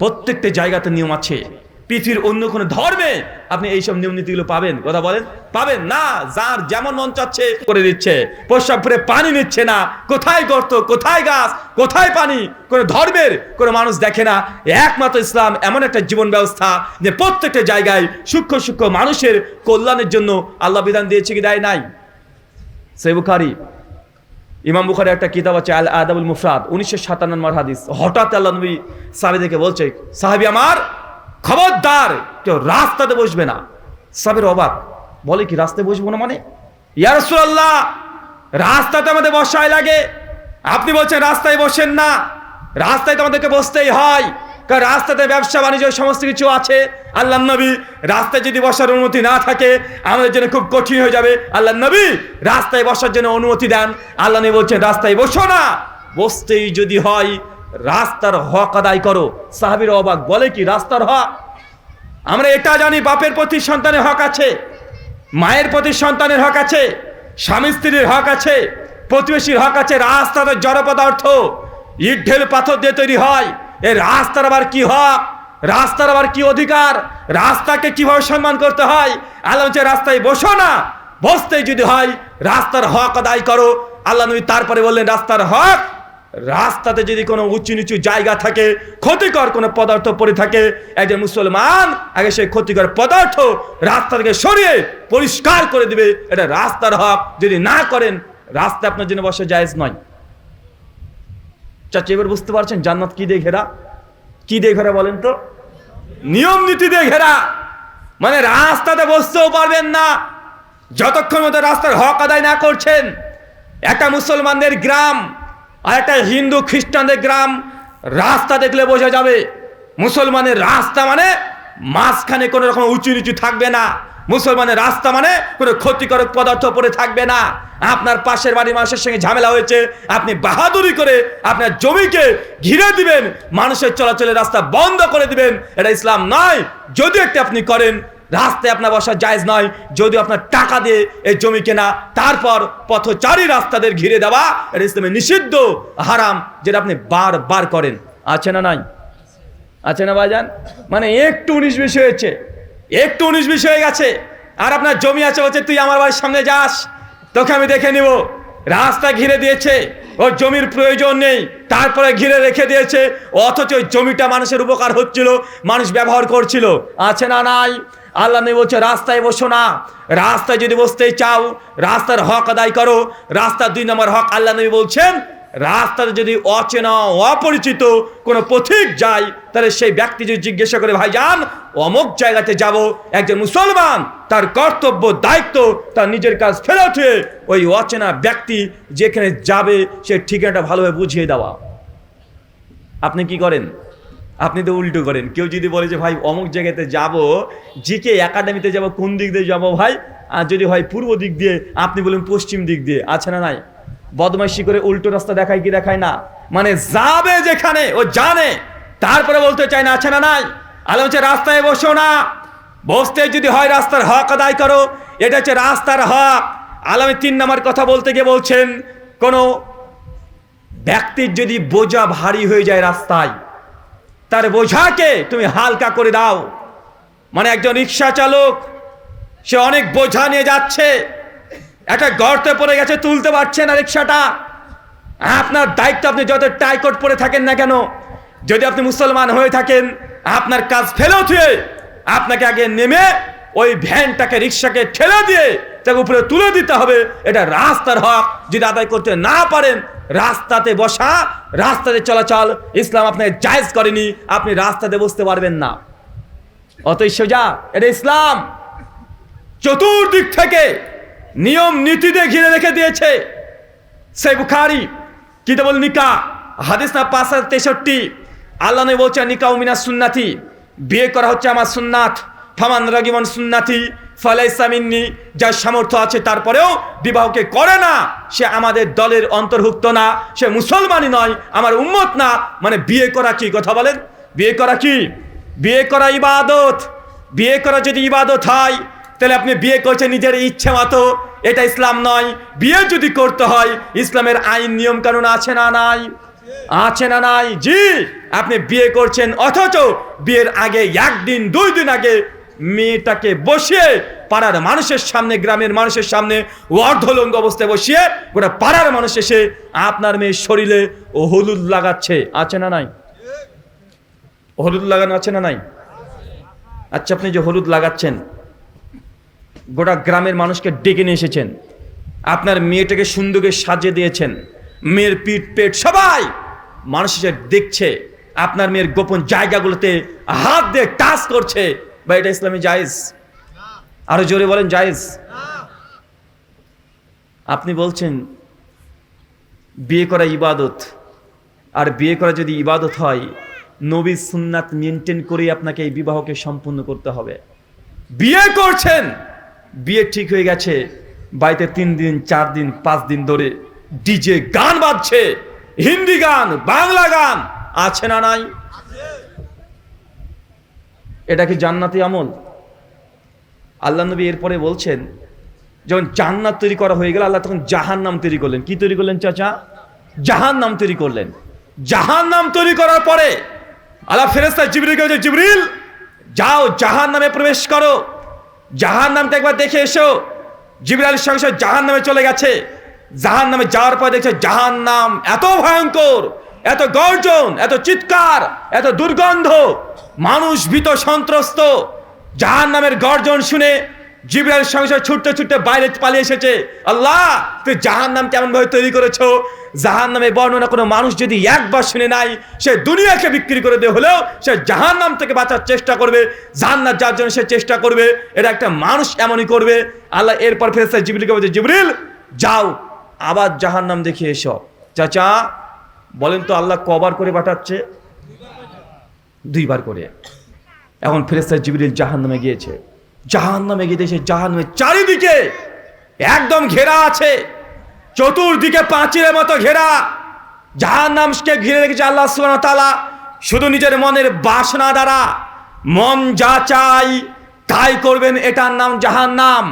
প্রত্যেকটা জায়গাতে নিয়ম আছে। পৃথিবীর অন্য কোনো ধর্মে আপনি এইসব নিয়ম নীতিগুলো পাবেন? কথা বলেন, পাবেন না। যার যেমন মন চাচ্ছে করে দিচ্ছে, প্রস্রাব করে পানি নিচ্ছে না, কোথায় গর্ত, কোথায় গাছ, কোথায় পানি, কোনো ধর্মের কোনো মানুষ দেখে না। একমাত্র ইসলাম এমন একটা জীবন ব্যবস্থা যে প্রত্যেকটা জায়গায় সূক্ষ্ম সূক্ষ্ম মানুষের কল্যাণের জন্য আল্লাহ বিধান দিয়েছে কি দেয় নাই? সহিহ বুখারী, ইমাম বুখারীর একটা কিতাব আছে আল আদাবুল মুফরাদ, 1957 নম্বর হাদিস। হঠাৎ আল্লাহ নবী সাহাবীদেরকে বলছে, সাহাবী আমার, খবরদার কেউ রাস্তাতে বসবে না। সাহাবীর অবাক, বলে কি রাস্তায় বসবো না মানে? ইয়া রাসূলুল্লাহ, রাস্তাতে আমাদের বসাই লাগে, আপনি বলছেন রাস্তায় বসেন না। রাস্তায় তো আমাদেরকে বসতেই হয়, কারণ রাস্তাতে ব্যবসা বাণিজ্য সমস্ত কিছু আছে। আল্লাহ নবী, রাস্তায় যদি বসার অনুমতি না থাকে আমাদের জন্য খুব কঠিন হয়ে যাবে। আল্লাহ নবী রাস্তায় বসার জন্য অনুমতি দেন। আল্লাহ নবী বলছেন রাস্তায় বসো না, বসতেই যদি হয় রাস্তার হক আদায় করো। সাহাবীর অবাক, বলে কি রাস্তার হক? আমরা এটা জানি, বাপের প্রতি সন্তানের হক আছে, মায়ের প্রতি সন্তানের হক আছে, স্বামী স্ত্রীর হক আছে, প্রতিবেশীর হক আছে। রাস্তাতে জড় পদার্থ ইট ঢেল পাথর দিয়ে তৈরি হয়, এই রাস্তার আবার কি হক, রাস্তার আবার কি অধিকার, রাস্তাকে কিভাবে সম্মান করতে হয়? আল্লাহ বলছে রাস্তায় বসো না, বসতেই যদি হয় রাস্তার হক আদায় করো। আল্লাহ নবী তারপরে বললেন রাস্তার হক, রাস্তাতে যদি কোনো উঁচু নিচু জায়গা থাকে, ক্ষতিকর কোনো পদার্থ পড়ে থাকে, একজন মুসলমান আগে সেই ক্ষতিকর পদার্থ রাস্তা থেকে সরিয়ে পরিষ্কার করে দিবে, এটা রাস্তার হক। যদি না করেন রাস্তা আপনার জন্য বসে জায়েজ নয়। চাচা এবার বুঝতে পারছেন জান্নাত কি দিয়ে ঘেরা? কি দিয়ে ঘেরা বলেন তো? নিয়ম নীতি দিয়ে ঘেরা। মানে রাস্তাতে বসতেও পারবেন না যতক্ষণ মতো রাস্তার হক আদায় না করছেন। একটা মুসলমানদের গ্রাম আর একটা হিন্দু খ্রিস্টানদের গ্রাম, রাস্তা দেখলে বোঝা যাবে। মুসলমানের রাস্তা মানে মাঝখানে কোনো রকম উঁচু নিচু থাকবে না, মুসলমানের রাস্তা মানে কোনো ক্ষতিকারক পদার্থ পড়ে থাকবে না। আপনার পাশের বাড়ির মানুষের সঙ্গে ঝামেলা হয়েছে, আপনি বাহাদুরি করে আপনার জমিকে ঘিরে দিবেন, মানুষের চলাচলের রাস্তা বন্ধ করে দিবেন, এটা ইসলাম নয়। যদি একটা আপনি করেন, রাস্তায় আপনার বসা জায়েজ নয়। যদি আপনার টাকা দিয়ে এই জমি কেনা, তারপর পথচারী রাস্তাদের ঘিরে দেওয়া, এটা ইসলামে নিষিদ্ধ, হারাম, যেটা আপনি বারবার করেন। আছে না নাই? আছে না ভাইজান? মানে একটু 19-20 হয়েছে, একটু 19-20 হয়ে গেছে, আর আপনার জমি আছে, বলছে তুই আমার বাড়ির সামনে যাস, তোকে আমি দেখে নিব। রাস্তা ঘিরে দিয়েছে, ওর জমির প্রয়োজন নেই, তারপরে ঘিরে রেখে দিয়েছে, অথচ ওই জমিটা মানুষের উপকার হচ্ছিল, মানুষ ব্যবহার করছিল। আছে না নাই? আল্লাহ নবী বলছে রাস্তায় বসো না। রাস্তায় যদি বসতে চাও রাস্তার হক আদায় করো। রাস্তার 2 নম্বর হক, আল্লাহ নবী বলছেন রাস্তাতে যদি অচেনা অপরিচিত কোনো পথিক যায়, তাহলে সেই ব্যক্তি যদি জিজ্ঞাসা করে ভাইজান অমুক জায়গাতে যাব, একজন মুসলমান তার কর্তব্য দায়িত্ব তার নিজের কাজ ফেলে উঠে ওই অচেনা ব্যক্তি যেখানে যাবে সে ঠিকানাটা ভালোভাবে বুঝিয়ে দেওয়া। আপনি কি করেন? আপনি তো উল্টো করেন। কেউ যদি বলে যে ভাই অমুক জায়গাতে যাব, জিকে একাডেমিতে যাব, কোন দিক দিয়ে যাব ভাই? আর যদি হয় পূর্ব দিক দিয়ে, আপনি বলেন পশ্চিম দিক দিয়ে। আছে না নাই? বদমাইশি করে উল্টো রাস্তা দেখায় কি দেখায় না? মানে যাবে যেখানে ও জানে, তারপরে বলতে চায় না। আছে না নাই? আল্লাহ হচ্ছে রাস্তায় বসো না, বসতে যদি হয় রাস্তার হক আদায় করো, এটা হচ্ছে রাস্তার হক। আল্লাহ 3 নম্বর কথা বলতে গিয়ে বলছেন কোনো ব্যক্তির যদি বোঝা ভারী হয়ে যায় রাস্তায়, তার বোঝাকে তুমি হালকা করে দাও। মানে একজন রিক্সা চালক, সে অনেক বোঝা নিয়ে যাচ্ছে, একটা গর্তে পড়ে গেছে, তুলতে পারছে না রিক্সাটা। আপনার দায়িত্ব, আপনি যত টাইকট পরে থাকেন না কেন, যদি আপনি মুসলমান হয়ে থাকেন, আপনার কাজ ফেলে উঠে আপনাকে আগে নেমে ওই ভ্যানটাকে, রিক্সাকে ঠেলে দিয়ে তাকে উপরে তুলে দিতে হবে। এটা রাস্তার হক। যদি আদায় করতে না পারেন, রাস্তাতে বসা, রাস্তাতে চলাচল ইসলাম আপনাকে জায়েজ করেনি, আপনি রাস্তাতে বসতে পারবেন না। অতএব সোজা, এটা ইসলাম চতুর্দিক থেকে নিয়ম নীতি দিয়ে ঘিরে রেখে দিয়েছে। সহিহ বুখারী কিতাবুল নিকাহ, হাদিস না 5063, আল্লাহ নবী বলছেন নিকাহ মিনাস সুন্নাতি, বিয়ে করা হচ্ছে আমার সুন্নাত। ফামান রাগিমান সুন্নাতি ফালাইসা মিন্নি, যার সামর্থ্য আছে তারপরেও বিবাহকে করে না, সে আমাদের দলের অন্তর্ভুক্ত না, সে মুসলমানই নয়, আমার উম্মত না। মানে বিয়ে করা কি? কথা বলেন, বিয়ে করা কি? বিয়ে করা ইবাদত। বিয়ে করা যদি ইবাদত হয়, তাহলে আপনি বিয়ে করছেন নিজের ইচ্ছে মতো, এটা ইসলাম নয়। বিয়ে যদি করতে হয়, ইসলামের আইন নিয়ম কানুন আছে না নাই? আছে না নাই? জি। আপনি বিয়ে করছেন, অথচ বিয়ের আগে একদিন 2 দিন আগে মেয়েটাকে বসিয়ে পাড়ার মানুষের সামনে, গ্রামের মানুষের সামনে অর্ধলঙ্গ অবস্থায় বসিয়ে গোটা পাড়ার মানুষ এসে আপনার মেয়ের শরীরে ও হলুদ লাগাচ্ছে। আছে না নাই? হলুদ লাগানো আছে না নাই? আচ্ছা, আপনি যে হলুদ লাগাচ্ছেন, গোটা গ্রামের মানুষকে ডেকে নিয়ে এসেছেন, আপনার মেয়েটাকে সুন্দরকে সাজিয়ে দিয়েছেন, মেয়ের পিঠ পেট সবাই মানুষ এসে দেখছে, আপনার মেয়ের গোপন জায়গাগুলোতে হাত দিয়ে টাচ করছে, বা এটা ইসলামে জায়েজ? আরো জোরে বলেন, জায়েজ? আপনি বলছেন বিয়ে করা ইবাদত, আর বিয়ে করা যদি ইবাদত হয়, নবীর সুন্নাত মেনটেন করে আপনাকে এই বিবাহকে সম্পূর্ণ করতে হবে। বিয়ে করছেন, বিয়ে ঠিক হয়ে গেছে, বাড়িতে 3 দিন 4 দিন 5 দিন ধরে ডিজে গান বাজছে, হিন্দি গান, বাংলা গান। আছে না নাই? এটা কি জান্নাতি আমল? আল্লাহ নবী এরপরে বলছেন, যখন জান্নাত তৈরি করা হয়ে গেল, আল্লাহ তখন জাহান্নাম তৈরি করলেন। কি তৈরি করলেন চাচা? জাহান্নাম তৈরি করলেন। জাহান্নাম তৈরি করার পরে আল্লাহ ফেরেশতা জিবরিলকে বলছে, জিবরিল যাও জাহান্নামে প্রবেশ করো, জাহান্নামটা একবার দেখে এসো। জিবরিল আলাইহিস সালাম জাহান্নামে চলে গেছে। জাহান্নামে যাওয়ার পর দেখছে জাহান্নাম এত ভয়ঙ্কর, এত গর্জন, এত চিৎকার, এত দুর্গন্ধ, মানুষ ভীত সন্ত্রস্ত। জাহান্নামের গর্জন শুনে জিবরিল আলাইহিস সালাম ছুটতে ছুটতে বাইরে পালিয়ে এসেছে। আল্লাহ, তুই জাহান্নাম কেমন ভাবে তৈরি করেছো? জাহান্নামের বর্ণনা কোনো মানুষ যদি একবার শুনে নাই, সে দুনিয়াকে বিক্রি করে দিয়ে হলেও সে জাহান্নাম থেকে বাঁচার চেষ্টা করবে, জান্নাত যাওয়ার জন্য সে চেষ্টা করবে। এটা একটা মানুষ এমনই করবে। আল্লাহ এরপর ফেরেশতা জিবরিলকে বলছে, জিবরিল যাও আবার জাহান্নাম দেখে এসো। চাচা বলেন তো, আল্লাহ কবার করে পাঠাচ্ছে? 2 বার করে। এখন ফেরেশতা জিবরিল জাহান্নামে গিয়েছে। জাহান্নামে গিয়ে দেখে জাহান্নামের চারিদিকে একদম ঘেরা আছে, চতুর্দিকে প্রাচীরের মতো ঘেরা। জাহান্নামকে ঘিরে রেখেছে আল্লাহ সুবহানাহু ওয়া তাআলা শুধু নিজের মনের বাসনা দ্বারা। মন যা চাই তাই করবেন, এটার নাম জাহান্নাম।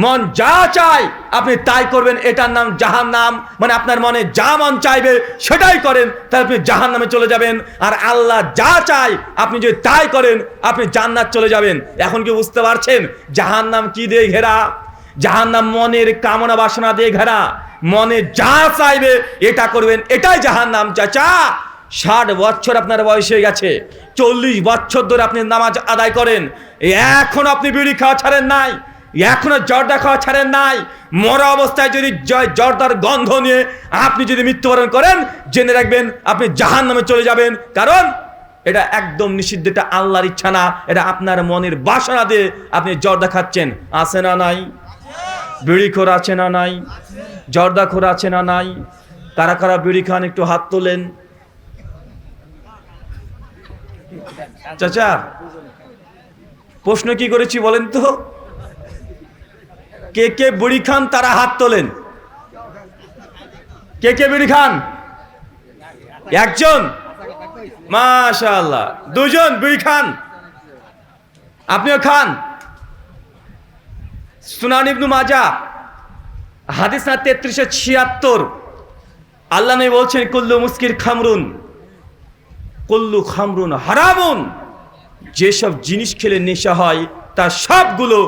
মন যা চাই আপনি তাই করবেন, এটার নাম জাহান্নাম। মানে আপনার মনে যা মন চাইবে সেটাই করেন, তাহলে আপনি জাহান্নামে চলে যাবেন। আর আল্লাহ যা চাই আপনি যদি তাই করেন, আপনি জান্নাত চলে যাবেন। এখন কি বুঝতে পারছেন জাহান্নাম কি দিয়ে ঘেরা? জাহান্নাম মনের কামনা বাসনা দিয়ে ঘেরা। মনে যা চাইবে এটা করবেন, এটাই জাহান্নাম। চাচা 60 বছর আপনার বয়স হয়ে গেছে, 40 বছর ধরে আপনি নামাজ আদায় করেন, এখন আপনি বিড়ি খাওয়া ছাড়েন নাই, এখনো জর্দা খাওয়া ছাড়েন নাই। মরা অবস্থায় যদি জর্দার গন্ধ নিয়ে আপনি যদি মৃত্যুবরণ করেন, জেনে রাখবেন আপনি জাহান্নামে চলে যাবেন। কারণ এটা একদম নিষিদ্ধ, এটা আল্লাহর ইচ্ছা না, এটা আপনার মনের বাসনা দিয়ে আপনি জর্দা খাচ্ছেন। আছে না নাই? বিড়িখোর আছে না নাই? জর্দাখোর আছে না নাই? কারা কারা বিড়ি খান একটু হাত তোলেন। চাচা প্রশ্ন কি করেছি বলেন তো? কে কে বিড়ি খান তারা হাত তোলেন। কে কে বিড়ি খান? একজন, মাশাআল্লাহ। 2 জন বিড়ি খান, আপনিও খান। সুনান ইবনে মাজাহ হাদিস না 3376, আল্লাহ নবী বলছেন, কুল্লু মুস্কির খামরুন, কুল্লু খামরুন হারামুন। যেসব জিনিস খেলে নেশা হয় তার সবগুলো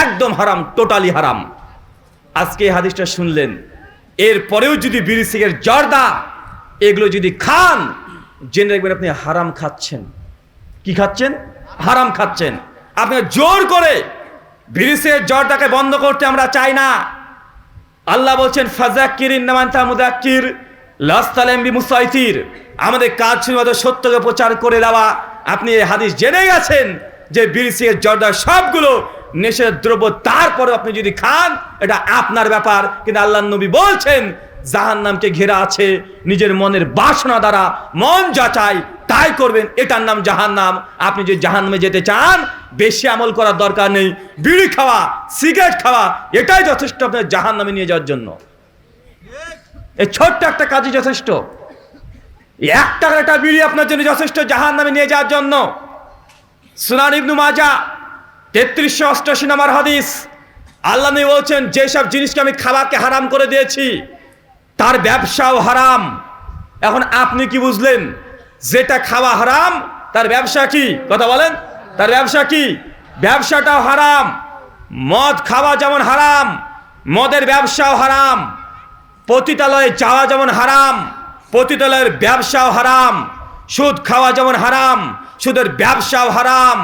একদম হারাম, টোটালি হারাম। আজকে এই হাদিসটা শুনলেন, এরপরেও যদি বিড়ি সিগারেট জর্দা এগুলো যদি খান, জেনে রাখবেন আপনি হারাম খাচ্ছেন। কি খাচ্ছেন? হারাম খাচ্ছেন। আপনি জোর করে বিড়ি সিগারেট জর্দাকে বন্ধ করতে আমরা চাই না। আল্লাহ বলছেন, ফাযাক্কিরিন নামান তা মুযাক্কির লাস্তালাম বিমুসাইতির। আমাদের কাজ ছিল সত্যকে প্রচার করে দেওয়া। আপনি এই হাদিস জেনে গেছেন যে বিড়ি সিগারেট জর্দা সবগুলো নেশার দ্রব্য, তারপরে আপনি যদি খান এটা আপনার ব্যাপার। কিন্তু আল্লাহর নবী বলছেন জাহান্নামকে ঘেরা আছে নিজের মনের বাসনা দ্বারা। মন যা চায় তাই করবেন, এটার নাম জাহান্নাম। আপনি যদি জাহান্নামে যেতে চান, বেশি আমল করার দরকার নেই। বিড়ি খাওয়া, সিগারেট খাওয়া এটাই যথেষ্ট আপনার জাহান্নামে নিয়ে যাওয়ার জন্য। এই ছোট্ট একটা কাজই যথেষ্ট। 1 টাকার একটা বিড়ি আপনার জন্য যথেষ্ট জাহান্নামে নিয়ে যাওয়ার জন্য। সুনান ইবনে মাজাহ 3388 নম্বর হাদিস, আল্লাহ নবী বলছেন, যেসব জিনিসকে আমি খাবারকে হারাম করে দিয়েছি তার ব্যবসাও হারাম, এখন আপনি কি বুঝলেন? যেটা খাওয়া হারাম তার ব্যবসা কি? কথা বলেন, তার ব্যবসা কি? ব্যবসাটাও হারাম। মদ খাওয়া যেমন হারাম, মদের ব্যবসাও হারাম। পতিতালয়ে যাওয়া যেমন হারাম, পতিতালয়ের ব্যবসাও হারাম। সুদ খাওয়া যেমন হারাম, সুদের ব্যবসাও হারাম।